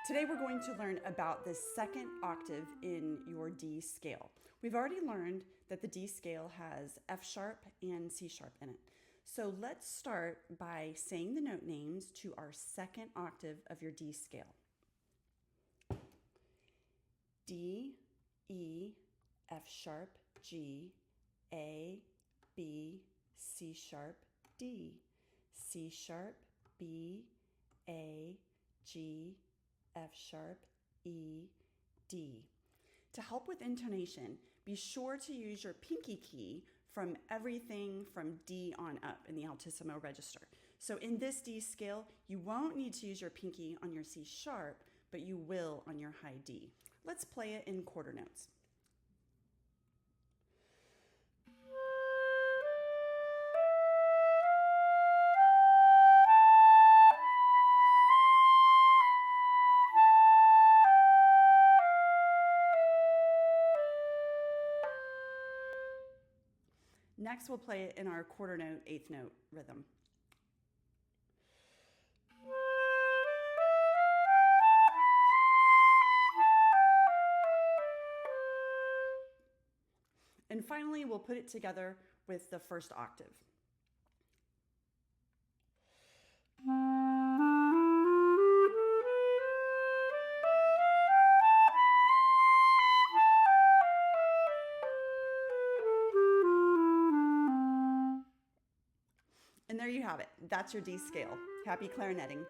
Today we're going to learn about the second octave in your D scale. We've already learned that the D scale has F sharp and C sharp in it. So let's start by saying the note names to our second octave of your D scale. D, E, F sharp, G, A, B, C sharp, D, C sharp, B, A, G, F sharp, E, D. To help with intonation, be sure to use your pinky key from everything from D on up in the altissimo register. So in this D scale, you won't need to use your pinky on your C sharp, but you will on your high D. Let's play it in quarter notes. Next, we'll play it in our quarter note, eighth note rhythm. And finally, we'll put it together with the first octave. And there you have it. That's your D scale. Happy clarinetting.